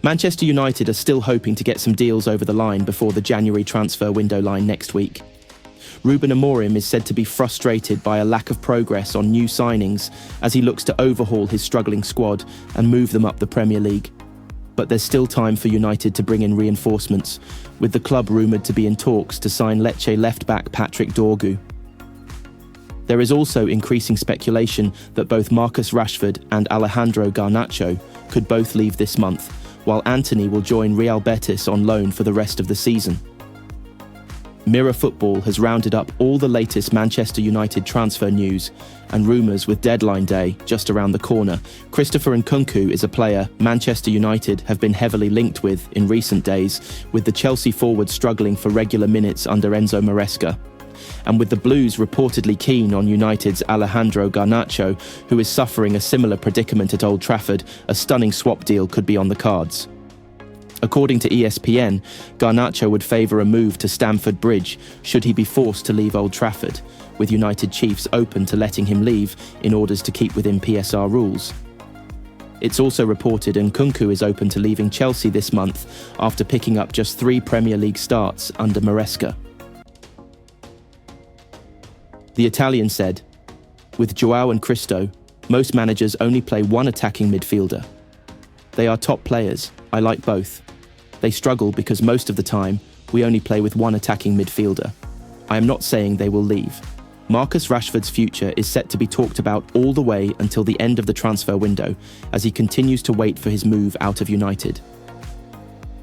Manchester United are still hoping to get some deals over the line before the January transfer window line next week. Ruben Amorim is said to be frustrated by a lack of progress on new signings as he looks to overhaul his struggling squad and move them up the Premier League. But there's still time for United to bring in reinforcements, with the club rumoured to be in talks to sign Lecce left-back Patrick Dorgu. There is also increasing speculation that both Marcus Rashford and Alejandro Garnacho could both leave this month, while Antony will join Real Betis on loan for the rest of the season. Mirror Football has rounded up all the latest Manchester United transfer news and rumours with deadline day just around the corner. Christopher Nkunku is a player Manchester United have been heavily linked with in recent days, with the Chelsea forward struggling for regular minutes under Enzo Maresca. And with the Blues reportedly keen on United's Alejandro Garnacho, who is suffering a similar predicament at Old Trafford, a stunning swap deal could be on the cards. According to ESPN, Garnacho would favour a move to Stamford Bridge should he be forced to leave Old Trafford, with United chiefs open to letting him leave in order to keep within PSR rules. It's also reported Nkunku is open to leaving Chelsea this month after picking up just 3 Premier League starts under Maresca. The Italian said, "With Joao and Cristo, most managers only play one attacking midfielder. They are top players, I like both. They struggle because most of the time, we only play with one attacking midfielder. I am not saying they will leave. Marcus Rashford's future is set to be talked about all the way until the end of the transfer window, as he continues to wait for his move out of United."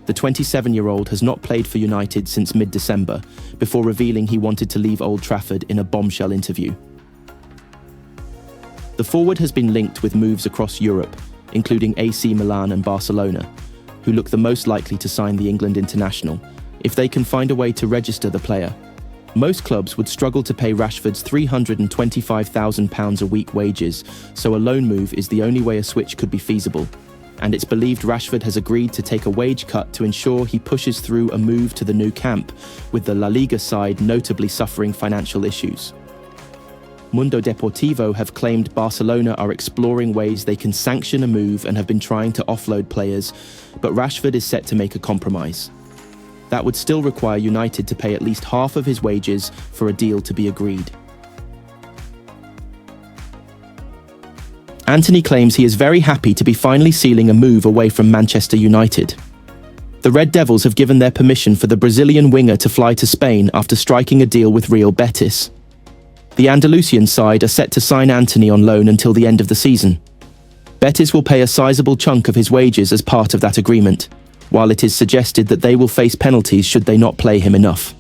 The 27-year-old has not played for United since mid-December, before revealing he wanted to leave Old Trafford in a bombshell interview. The forward has been linked with moves across Europe, including AC Milan and Barcelona, who look the most likely to sign the England international, if they can find a way to register the player. Most clubs would struggle to pay Rashford's £325,000 a week wages, so a loan move is the only way a switch could be feasible. And it's believed Rashford has agreed to take a wage cut to ensure he pushes through a move to the new camp, with the La Liga side notably suffering financial issues. Mundo Deportivo have claimed Barcelona are exploring ways they can sanction a move and have been trying to offload players, but Rashford is set to make a compromise. That would still require United to pay at least half of his wages for a deal to be agreed. Antony claims he is very happy to be finally sealing a move away from Manchester United. The Red Devils have given their permission for the Brazilian winger to fly to Spain after striking a deal with Real Betis. The Andalusian side are set to sign Antony on loan until the end of the season. Betis will pay a sizable chunk of his wages as part of that agreement, while it is suggested that they will face penalties should they not play him enough.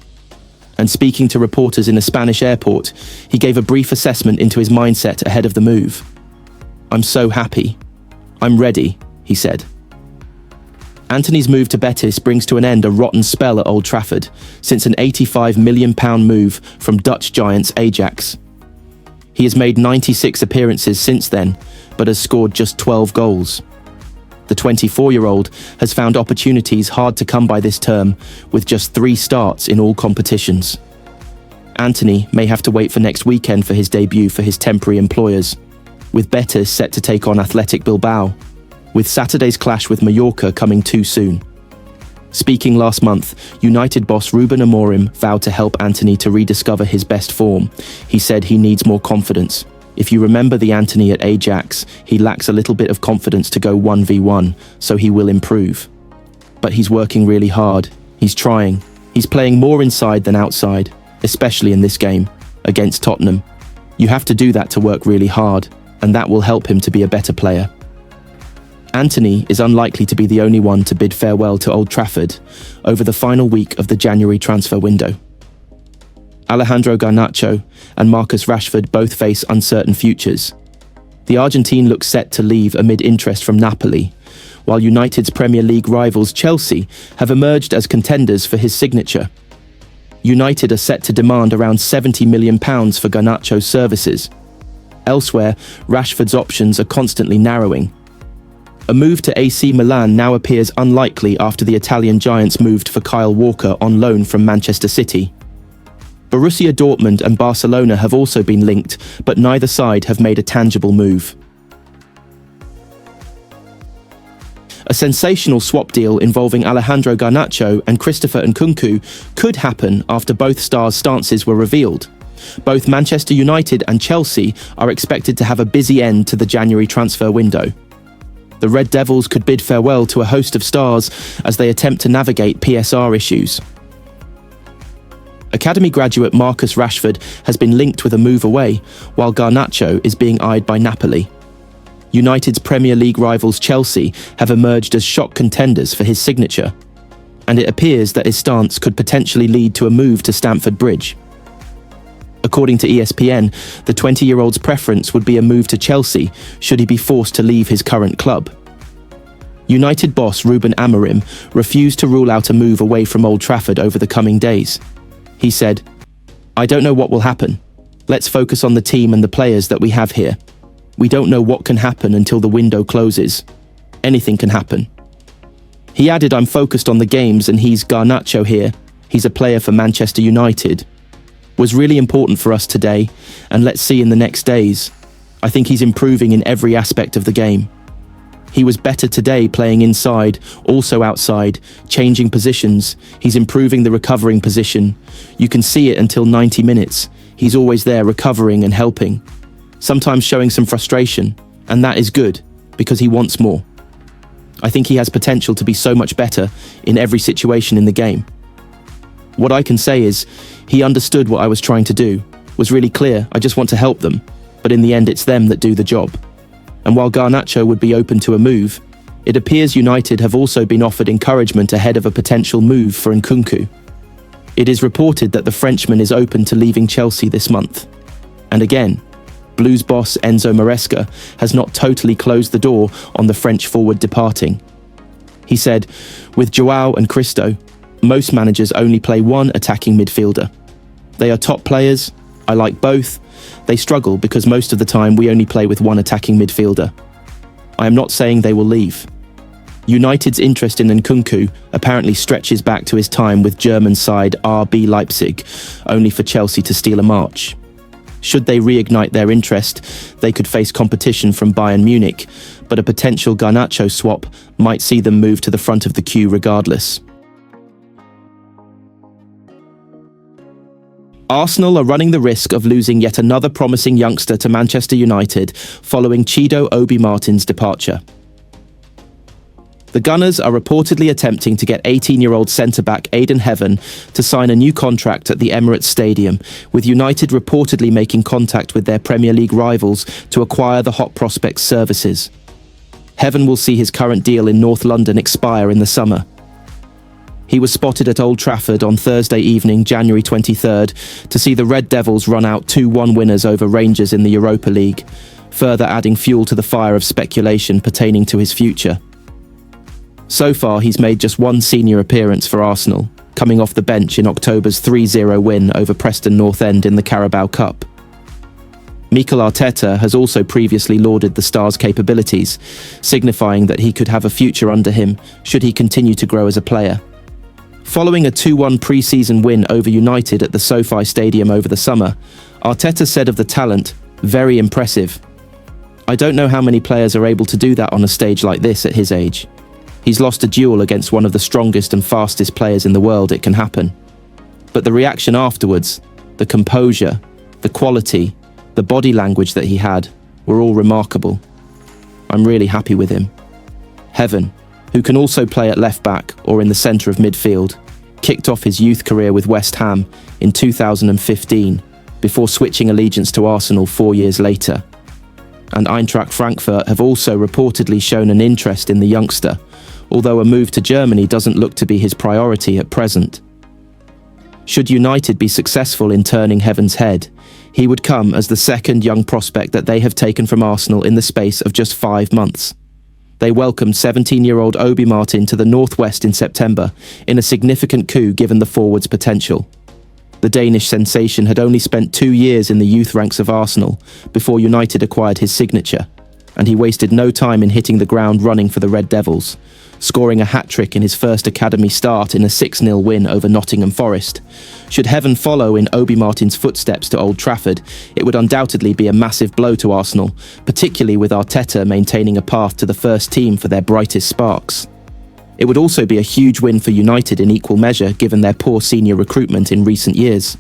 And speaking to reporters in a Spanish airport, he gave a brief assessment into his mindset ahead of the move. "I'm so happy. I'm ready," he said. Antony's move to Betis brings to an end a rotten spell at Old Trafford since an £85 million move from Dutch giants Ajax. He has made 96 appearances since then, but has scored just 12 goals. The 24-year-old has found opportunities hard to come by this term, with just 3 starts in all competitions. Antony may have to wait for next weekend for his debut for his temporary employers, with Betis set to take on Athletic Bilbao, with Saturday's clash with Mallorca coming too soon. Speaking last month, United boss Ruben Amorim vowed to help Antony to rediscover his best form. He said he needs more confidence. If you remember the Antony at Ajax, he lacks a little bit of confidence to go 1v1, so he will improve. But he's working really hard. He's trying. He's playing more inside than outside, especially in this game, against Tottenham. You have to do that to work really hard, and that will help him to be a better player. Antony is unlikely to be the only one to bid farewell to Old Trafford over the final week of the January transfer window. Alejandro Garnacho and Marcus Rashford both face uncertain futures. The Argentine looks set to leave amid interest from Napoli, while United's Premier League rivals Chelsea have emerged as contenders for his signature. United are set to demand around £70 million for Garnacho's services. Elsewhere, Rashford's options are constantly narrowing. A move to AC Milan now appears unlikely after the Italian giants moved for Kyle Walker on loan from Manchester City. Borussia Dortmund and Barcelona have also been linked, but neither side have made a tangible move. A sensational swap deal involving Alejandro Garnacho and Christopher Nkunku could happen after both stars' stances were revealed. Both Manchester United and Chelsea are expected to have a busy end to the January transfer window. The Red Devils could bid farewell to a host of stars as they attempt to navigate PSR issues. Academy graduate Marcus Rashford has been linked with a move away, while Garnacho is being eyed by Napoli. United's Premier League rivals Chelsea have emerged as shock contenders for his signature, and it appears that his stance could potentially lead to a move to Stamford Bridge. According to ESPN, the 20-year-old's preference would be a move to Chelsea should he be forced to leave his current club. United boss Ruben Amorim refused to rule out a move away from Old Trafford over the coming days. He said, "I don't know what will happen. Let's focus on the team and the players that we have here. We don't know what can happen until the window closes. Anything can happen." He added, "I'm focused on the games and he's Garnacho here. He's a player for Manchester United. Was really important for us today, and let's see in the next days. I think he's improving in every aspect of the game. He was better today playing inside, also outside, changing positions. He's improving the recovering position. You can see it until 90 minutes. He's always there recovering and helping. Sometimes showing some frustration, and that is good, because he wants more. I think he has potential to be so much better in every situation in the game. What I can say is, he understood what I was trying to do, was really clear, I just want to help them, but in the end it's them that do the job." And while Garnacho would be open to a move, it appears United have also been offered encouragement ahead of a potential move for Nkunku. It is reported that the Frenchman is open to leaving Chelsea this month. And again, Blues boss Enzo Maresca has not totally closed the door on the French forward departing. He said, "With Joao and Christo, most managers only play one attacking midfielder. They are top players. I like both. They struggle because most of the time we only play with one attacking midfielder. I am not saying they will leave." United's interest in Nkunku apparently stretches back to his time with German side RB Leipzig, only for Chelsea to steal a march. Should they reignite their interest, they could face competition from Bayern Munich, but a potential Garnacho swap might see them move to the front of the queue regardless. Arsenal are running the risk of losing yet another promising youngster to Manchester United following Chido Obi Martin's departure. The Gunners are reportedly attempting to get 18-year-old centre-back Aiden Heaven to sign a new contract at the Emirates Stadium, with United reportedly making contact with their Premier League rivals to acquire the hot prospect's services. Heaven will see his current deal in North London expire in the summer. He was spotted at Old Trafford on Thursday evening, January 23rd, to see the Red Devils run out 2-1 winners over Rangers in the Europa League, further adding fuel to the fire of speculation pertaining to his future. So far, he's made just one senior appearance for Arsenal, coming off the bench in October's 3-0 win over Preston North End in the Carabao Cup. Mikel Arteta has also previously lauded the star's capabilities, signifying that he could have a future under him should he continue to grow as a player. Following a 2-1 pre-season win over United at the SoFi Stadium over the summer, Arteta said of the talent, "Very impressive. I don't know how many players are able to do that on a stage like this at his age. He's lost a duel against one of the strongest and fastest players in the world, it can happen. But the reaction afterwards, the composure, the quality, the body language that he had, were all remarkable. I'm really happy with him." Heaven, who can also play at left-back or in the centre of midfield, kicked off his youth career with West Ham in 2015, before switching allegiance to Arsenal 4 years later. And Eintracht Frankfurt have also reportedly shown an interest in the youngster, although a move to Germany doesn't look to be his priority at present. Should United be successful in turning Heaven's head, he would come as the second young prospect that they have taken from Arsenal in the space of just 5 months. They welcomed 17-year-old Obi Martin to the Northwest in September, in a significant coup given the forward's potential. The Danish sensation had only spent 2 years in the youth ranks of Arsenal before United acquired his signature. and he wasted no time in hitting the ground running for the Red Devils, scoring a hat-trick in his first academy start in a 6-0 win over Nottingham Forest. Should heaven follow in Obi Martin's footsteps to Old Trafford, it would undoubtedly be a massive blow to Arsenal, particularly with Arteta maintaining a path to the first team for their brightest sparks. It would also be a huge win for United in equal measure, given their poor senior recruitment in recent years.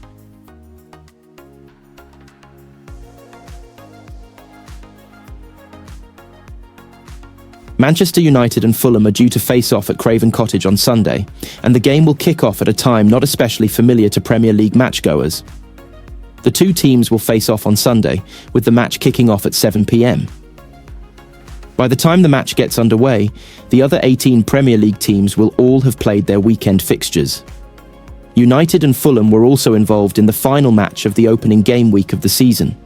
Manchester United and Fulham are due to face off at Craven Cottage on Sunday, and the game will kick off at a time not especially familiar to Premier League matchgoers. The two teams will face off on Sunday, with the match kicking off at 7 p.m. By the time the match gets underway, the other 18 Premier League teams will all have played their weekend fixtures. United and Fulham were also involved in the final match of the opening game week of the season.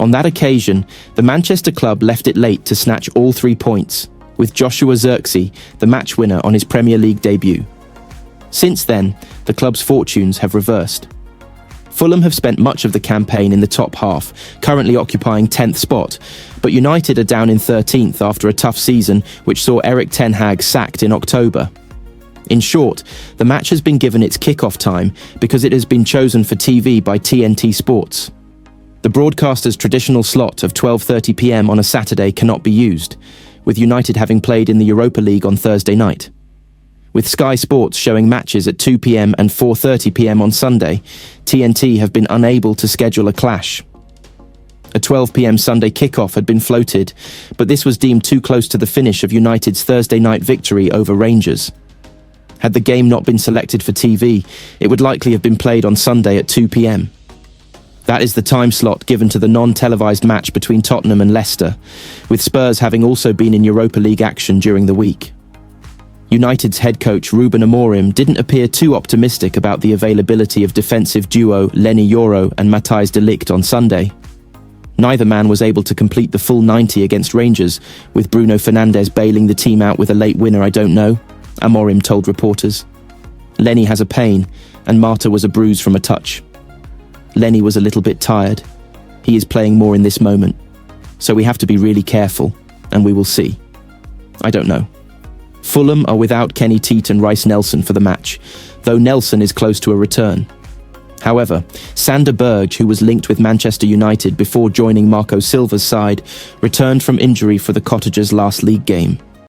On that occasion, the Manchester club left it late to snatch all 3 points, with Joshua Zirkzee the match winner on his Premier League debut. Since then, the club's fortunes have reversed. Fulham have spent much of the campaign in the top half, currently occupying 10th spot, but United are down in 13th after a tough season which saw Erik ten Hag sacked in October. In short, the match has been given its kick-off time because it has been chosen for TV by TNT Sports. The broadcaster's traditional slot of 12:30 p.m. on a Saturday cannot be used, with United having played in the Europa League on Thursday night. With Sky Sports showing matches at 2 p.m. and 4:30 p.m. on Sunday, TNT have been unable to schedule a clash. A 12 p.m. Sunday kickoff had been floated, but this was deemed too close to the finish of United's Thursday night victory over Rangers. Had the game not been selected for TV, it would likely have been played on Sunday at 2 p.m. That is the time slot given to the non-televised match between Tottenham and Leicester, with Spurs having also been in Europa League action during the week. United's head coach Ruben Amorim didn't appear too optimistic about the availability of defensive duo Lenny Yoro and Matthijs de Ligt on Sunday. Neither man was able to complete the full 90 against Rangers, with Bruno Fernandes bailing the team out with a late winner I don't know, Amorim told reporters. Lenny has a pain, and Marta was a bruise from a touch. Lenny was a little bit tired. He is playing more in this moment, so we have to be really careful, and we will see. I don't know. Fulham are without Kenny Teat and Rice Nelson for the match, though Nelson is close to a return. However, Sander Berge, who was linked with Manchester United before joining Marco Silva's side, returned from injury for the Cottagers' last league game.